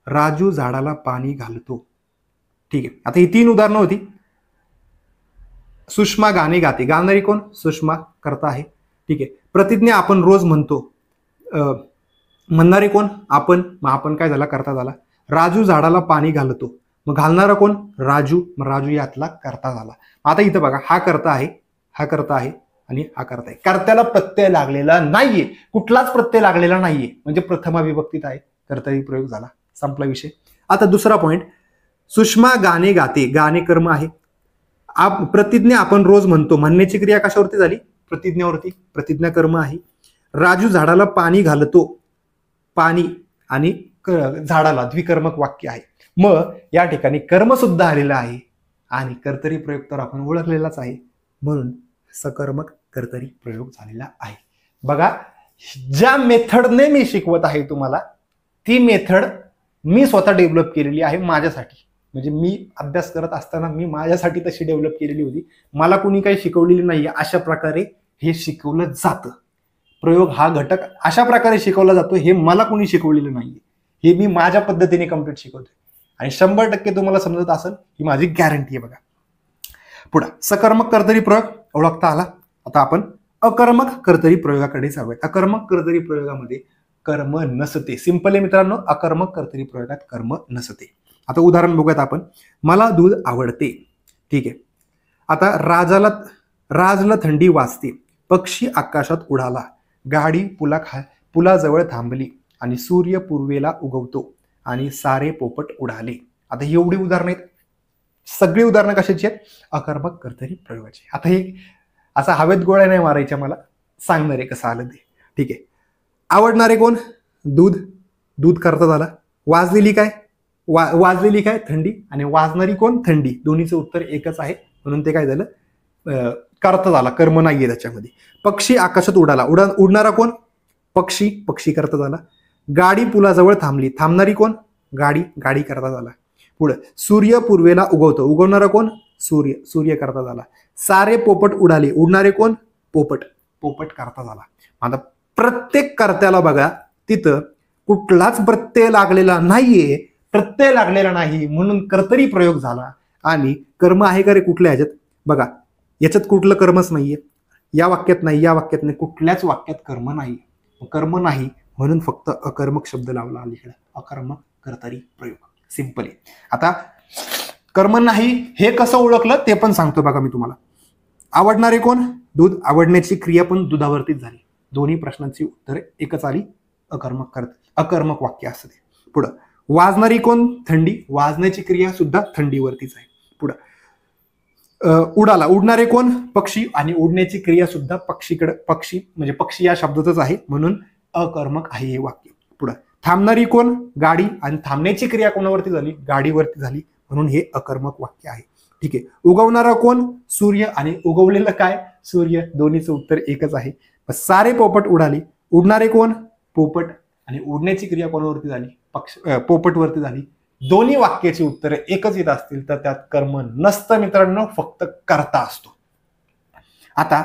राजू झाडाला पाणी घालतो. ठीक आहे, आता ही 3 उदाहरणं होती. सुषमा गाणे गाते, गाणारी कोण, सुषमा करता आहे. ठीक आहे, प्रतिज्ञा आपण रोज म्हणतो, म्हणणारे कोण, आपण, मग आपण काय झाला, करता झाला. राजू झाडाला पाणी घालतो, मग घालणारा कोण, राजू, मग राजू यातला करता झाला. आता इथं बघा हा करता आहे, हा करता आहे आणि हा करता आहे. कर्त्याला प्रत्यय लागलेला नाहीये, कुठलाच प्रत्यय लागलेला नाहीये म्हणजे प्रथमा विभक्तीत आहे, कर्तरी प्रयोग झाला, संपला विषय. आता दुसरा पॉइंट, सुषमा गाणे गाते, गाणे कर्म आहे. प्रतिज्ञा आपण रोज म्हणतो, म्हणण्याची क्रिया कशावरती झाली, प्रतिज्ञावरती, प्रतिज्ञा कर्म आहे. राजू झाडाला पाणी घालतो, पाणी आणि झाडाला द्विकर्मक वाक्य आहे. मग या ठिकाणी कर्म सुद्धा आलेलं आहे आणि कर्तरी प्रयोग तर आपण ओळखलेलाच आहे म्हणून सकर्मक कर्तरी प्रयोग झालेला आहे. बघा ज्या मेथडने मी शिकवत आहे तुम्हाला, ती मेथड मी स्वतः डेव्हलप केलेली आहे माझ्यासाठी. म्हणजे मी अभ्यास करत असताना मी माझ्यासाठी तशी डेव्हलप केलेली होती, मला कुणी काही शिकवलेली नाही. अशा प्रकारे हे शिकवलं जातं. प्रयोग हा घटक अशा प्रकारे शिकवला जातो, हे मला कुणी शिकवलेलं नाहीये, हे मी माझ्या पद्धतीने कम्प्लीट शिकवतोय आणि 100% तुम्हाला समजत असेल ही माझी गॅरंटी आहे. बघा पुढे सकर्मक कर्तरी प्रयोग ओळखता आला. आता आपण अकर्मक कर्तरी प्रयोगाकडे जाऊया. अकर्मक कर्तरी प्रयोगामध्ये कर्म नसते. सिंपल आहे मित्रांनो, अकर्मक कर्तरी प्रयोगात कर्म नसते. आता उदाहरण बघूयात आपण. मला दूध आवडते. ठीक आहे, आता राजला थंडी वाजते, पक्षी आकाशात उडाला, गाडी पुलाजवळ थांबली आणि सूर्य पूर्वेला उगवतो आणि सारे पोपट उडाले. आता एवढी उदाहरणं आहेत, सगळी उदाहरणं कशाची आहेत, अकर्मक कर्तरी प्रयोगाची. आता हे असा हवेत गोळ्या नाही मारायच्या, मला सांगणार आहे कसं आलं ते. ठीक आहे, आवडणारे कोण, दूध, दूध करता झाला. वाजलेली काय, वाजलेली काय थंडी आणि वाजणारी कोण थंडी, दोन्हीचं उत्तर एकच आहे म्हणून ते काय झालं कर्ता झाला, कर्म नाहीये त्याच्यामध्ये. पक्षी आकाशात उडाला, उडणारा कोण पक्षी, पक्षी कर्ता झाला. गाडी पुलाजवळ थांबली, थांबणारी कोण गाडी, गाडी कर्ता झाला. पुढे सूर्य पूर्वेला उगवतो, उगवणारा कोण सूर्य, सूर्य कर्ता झाला. सारे पोपट उडाले, उडणारे कोण पोपट, पोपट कर्ता झाला. आता प्रत्येक कर्त्याला बघा तिथं कुठलाच प्रत्यय लागलेला नाहीये, प्रत्यय लागलेला नाही म्हणून कर्तरी प्रयोग झाला. आणि कर्म आहे का रे कुठल्या ह्याच्यात बघा, याच्यात कुठलं कर्मच नाहीये, या वाक्यात नाही, या वाक्यात नाही, कुठल्याच वाक्यात कर्म नाही. कर्म नाही म्हणून फक्त अकर्मक शब्द लावला अलीकडे, अकर्मक कर्तरी प्रयोग, सिंपली. आता कर्म नाही हे कसं ओळखलं ते पण सांगतो बघा मी तुम्हाला. आवडणारे कोण दूध, आवडण्याची क्रिया पण दुधावरतीच झाली, दोन्ही प्रश्नांची उत्तरे एकच आली, अकर्मक वाक्य असते. पुढं वाजणारी कोण थंडी, वाजण्याची क्रिया सुद्धा थंडीवरतीच आहे. पुढं उडाला, उडणारे कोण पक्षी आणि उडण्याची क्रिया सुद्धा पक्षीकडे, पक्षी म्हणजे पक्षी या शब्दातच आहे म्हणून अकर्मक आहे हे वाक्य. पुढं थांबणारी कोण गाडी आणि थांबण्याची क्रिया कोणावरती झाली गाडीवरती झाली म्हणून हे अकर्मक वाक्य आहे. ठीक आहे. उगवणारा कोण सूर्य आणि उगवलेलं काय सूर्य, दोन्हीचं उत्तर एकच आहे. सारे पोपट उडाले, उडणारे कोण पोपट आणि उडण्याची क्रिया कोणावरती झाली पोपटवरती झाली. दोन्ही वाक्याची उत्तरे एकच येत असतील तर त्यात कर्म नसतं मित्रांनो, फक्त कर्ता असतो. आता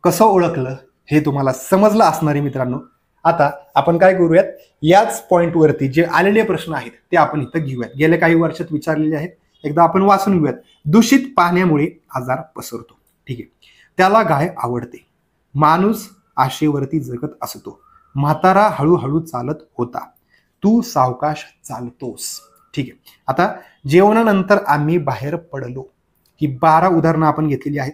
कसं ओळखलं हे तुम्हाला समजलं असणार आहे मित्रांनो. आता आपण काय करूयात, याच पॉइंटवरती जे आलेले प्रश्न आहेत ते आपण इथं घेऊयात, गेल्या काही वर्षात विचारलेले आहेत, एकदा आपण वाचून घेऊयात. दूषित पाण्यामुळे आजार पसरतो. ठीक आहे. त्याला गाय आवडते, माणूस आशेवरती जगत असतो, म्हातारा हळूहळू चालत होता, तू सावकाश चालतोस. ठीक आहे. आता जेवणानंतर आम्ही बाहेर पडलो, ही 12 उदाहरणं आपण घेतलेली आहेत.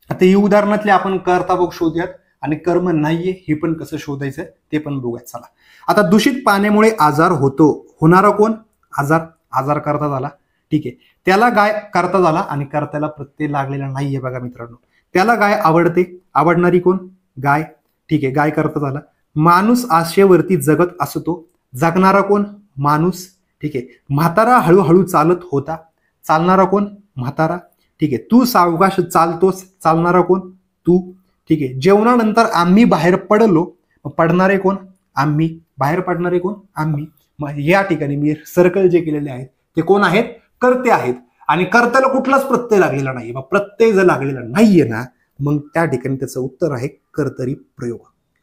आता ही उदाहरणातले आपण कर्ता बघ शोधूयात आणि कर्म नाहीये हे पण कसं शोधायचं ते पण बघूयात. चला. आता दूषित पाण्यामुळे आजार होतो, होणारा कोण आजार, आजार कर्ता झाला. ठीक आहे. त्याला गाय कर्ता झाला आणि कर्त्याला प्रत्यय लागलेला नाहीये बघा मित्रांनो. त्याला गाय आवडते, आवडणारी कोण गाय. ठीक आहे. गाय कर्ता झाला. माणूस आशेवरती जगत असतो, जगणारा कोण माणूस. ठीक आहे. म्हातारा हळूहळू चालत होता, चालणारा कोण म्हातारा. ठीक आहे. तू सावकाश चालतोस, चालणारा कोण तू. ठीक आहे. जेवणानंतर आम्ही बाहेर पडलो, पडणारे कोण आम्ही, बाहेर पडणारे कोण आम्ही. या ठिकाणी मी सर्कल जे केलेले आहेत ते कोण आहेत कर्ते आहेत आणि कर्त्याला कुठलाच प्रत्यय लागलेला नाही. मग प्रत्यय जर लागलेला नाहीये ना मग त्या ठिकाणी त्याचं उत्तर आहे कर्तरी प्रयोग.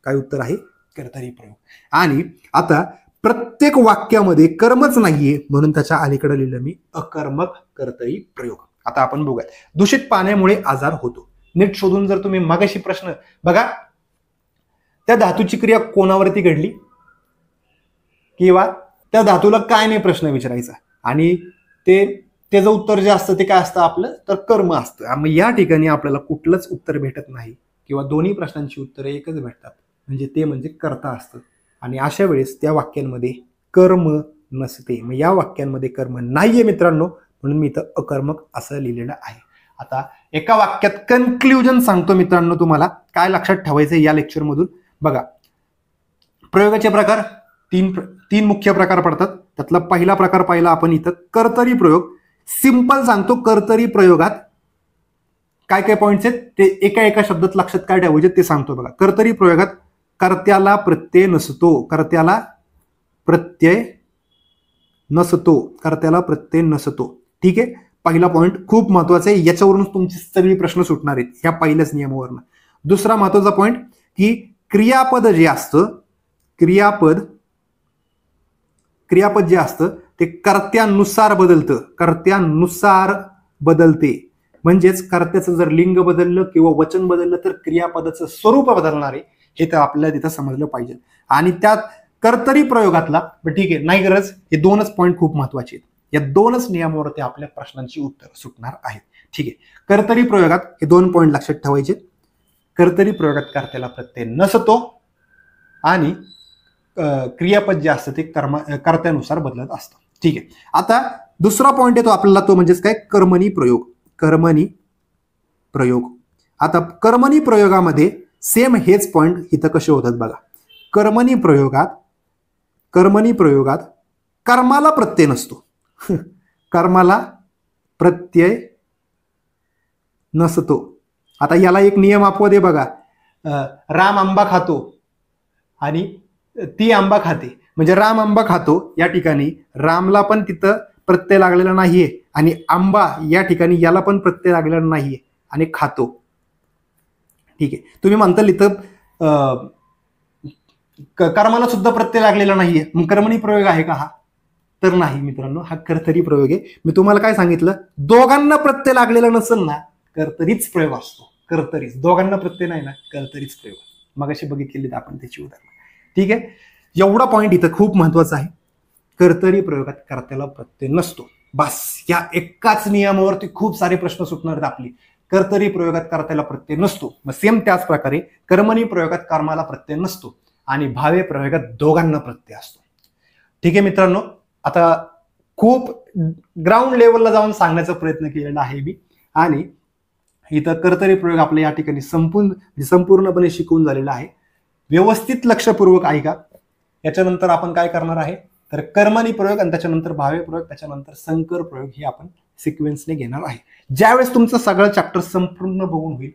काय उत्तर आहे कर्तरी प्रयोग. आणि आता प्रत्येक वाक्यामध्ये कर्मच नाहीये म्हणून त्याच्या अलीकडे लिहिलं मी अकर्मक कर्तरी प्रयोग. आता आपण बघूया. दूषित पाण्यामुळे आजार होतो, नीट शोधून जर तुम्ही मगाशी प्रश्न बघा, त्या धातूची क्रिया कोणावरती घडली किंवा त्या धातूला काय नाही प्रश्न विचारायचा आणि त्याचं उत्तर जे असतं ते काय असतं आपलं तर कर्म असतं. मग या ठिकाणी आपल्याला कुठलंच उत्तर भेटत नाही किंवा दोन्ही प्रश्नांची उत्तरे एकच भेटतात म्हणजे ते म्हणजे कर्ता असतं आणि अशा वेळेस त्या वाक्यांमध्ये कर्म नसते. मग या वाक्यांमध्ये कर्म नाहीये मित्रांनो म्हणून मी इथं अकर्मक असं लिहिलेलं आहे. आता एका वाक्यात कन्क्ल्युजन सांगतो मित्रांनो तुम्हाला काय लक्षात ठेवायचं या लेक्चर मधून. बघा प्रयोगाचे प्रकार तीन मुख्य प्रकार पडतात. त्यातला पहिला प्रकार पाहिला आपण इथं कर्तरी प्रयोग. सिंपल सांगतो, कर्तरी प्रयोगात काय काय पॉइंट्स आहेत ते एका शब्दात लक्षात काय ठेवायचे ते सांगतो. बघा कर्तरी प्रयोगात कर्त्याला प्रत्यय नसतो, कर्त्याला प्रत्यय नसतो, कर्त्याला प्रत्यय नसतो. ठीक आहे. पहिला पॉइंट खूप महत्वाचा आहे, याच्यावरून तुमची सगळी प्रश्न सुटणार आहेत ह्या पहिल्याच नियमावरून. दुसरा महत्वाचा पॉइंट की क्रियापद जे असतं, क्रियापद जे असतं ते कर्त्यानुसार बदलतं, कर्त्यानुसार बदलते. म्हणजेच कर्त्याचं जर लिंग बदललं किंवा वचन बदललं तर क्रियापदाचं स्वरूप बदलणार आहे हे तर आपल्याला तिथं समजलं पाहिजे. आणि त्यात कर्तरी प्रयोगातला ठीक आहे नाही गरज, हे दोनच पॉइंट खूप महत्वाचे आहेत. या दोनच नियमावरती आपल्या प्रश्नांची उत्तर सुटणार आहेत. ठीक आहे. कर्तरी प्रयोगात हे 2 पॉइंट लक्षात ठेवायचे. कर्तरी प्रयोगात कर्त्याला प्रत्यय नसतो आणि क्रियापद जे असतं ते कर्त्यानुसार बदलत असतं. ठीक आहे. आता दुसरा पॉइंट येतो आपल्याला तो म्हणजेच काय कर्मणी प्रयोग. कर्मणी प्रयोग. आता कर्मणी प्रयोगामध्ये सेम हेच पॉइंट इथं कसे होतात बघा. कर्मणी प्रयोगात कर्माला प्रत्यय नसतो, कर्माला प्रत्यय नसतो. आता याला एक नियम अपवाद आहे बघा. राम आंबा खातो आणि ती आंबा खाते, म्हणजे राम आंबा खातो या ठिकाणी रामला पण तिथं प्रत्यय लागलेला नाहीये आणि आंबा या ठिकाणी याला पण प्रत्यय लागलेला नाहीये आणि खातो. ठीक आहे, तुम्ही म्हणताल इथं कर्माला सुद्धा प्रत्यय लागलेला नाहीये, मग कर्मणी प्रयोग आहे का हा? तर नाही मित्रांनो, हा कर्तरी प्रयोग आहे. मी तुम्हाला काय सांगितलं, दोघांना प्रत्यय लागलेला नसेल ना कर्तरीच प्रयोग असतो. कर्तरीच, दोघांना प्रत्यय नाही ना कर्तरीच प्रयोग. मग अशी बघितलेली आपण त्याची उदाहरण. ठीक आहे, एवढा पॉईंट इथं खूप महत्वाचा आहे. कर्तरी प्रयोगात कर्त्याला प्रत्यय नसतो. बस या एकाच नियमावरती खूप सारे प्रश्न सुटणार आहेत आपली. कर्तरी प्रयोगात कर्त्याला प्रत्यय नसतो. मग सेम त्याच प्रकारे कर्मणी प्रयोगात कर्माला प्रत्यय नसतो आणि भावे प्रयोगात दोघांना प्रत्यय असतो. ठीक आहे मित्रांनो, आता खूप ग्राउंड लेवलला जाऊन सांगण्याचा प्रयत्न केलेला आहे मी आणि इथं कर्तरी प्रयोग आपल्या या ठिकाणी संपूर्णपणे शिकवून झालेला आहे. व्यवस्थित लक्षपूर्वक ऐका. याच्यानंतर आपण काय करणार आहे तर कर्मणी प्रयोग आणि त्याच्यानंतर भावे प्रयोग, त्याच्यानंतर संकर प्रयोग हे आपण सिक्वेन्सने घेणार आहे. ज्यावेळेस तुमचं सगळं चॅप्टर संपूर्ण बघून होईल,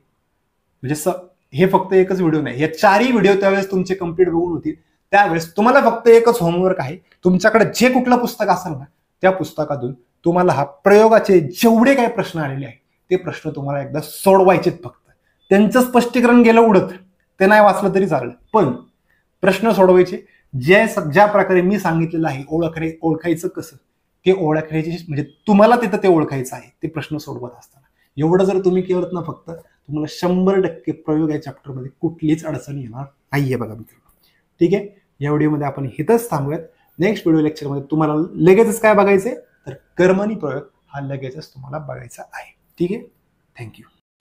म्हणजे हे फक्त एकच व्हिडिओ नाही, हे चारही व्हिडिओ त्यावेळेस तुमचे कंप्लीट बघून होतील, त्यावेळेस तुम्हाला फक्त एकच होमवर्क आहे. तुमच्याकडे जे कुठलं पुस्तक असेल ना त्या पुस्तकातून तुम्हाला हा प्रयोगाचे जेवढे काही प्रश्न आलेले आहेत ते प्रश्न तुम्हाला एकदा सोडवायचेत. फक्त त्यांचं स्पष्टीकरण गेलं उडत, ते नाही वाचलं तरी चालेल, पण प्रश्न सोडवायचे. ज्या प्रकारे मी सांगितलेलं आहे ओळखायचं कसं ते ओळखायचे, म्हणजे तुम्हाला तिथं ते ओळखायचं आहे ते प्रश्न सोडवत असताना. एवढं जर तुम्ही केलं ना फक्त, तुम्हाला 100% प्रयोग या चॅप्टरमध्ये कुठलीच अडचण येणार नाहीये बघा मित्रांनो. ठीक आहे, या व्हिडिओमध्ये आपण इथंच थांबूयात. नेक्स्ट व्हिडिओ लेक्चरमध्ये तुम्हाला लगेचच काय बघायचंय तर कर्मणी प्रयोग हा लगेचच तुम्हाला बघायचा आहे. ठीक आहे, थँक्यू.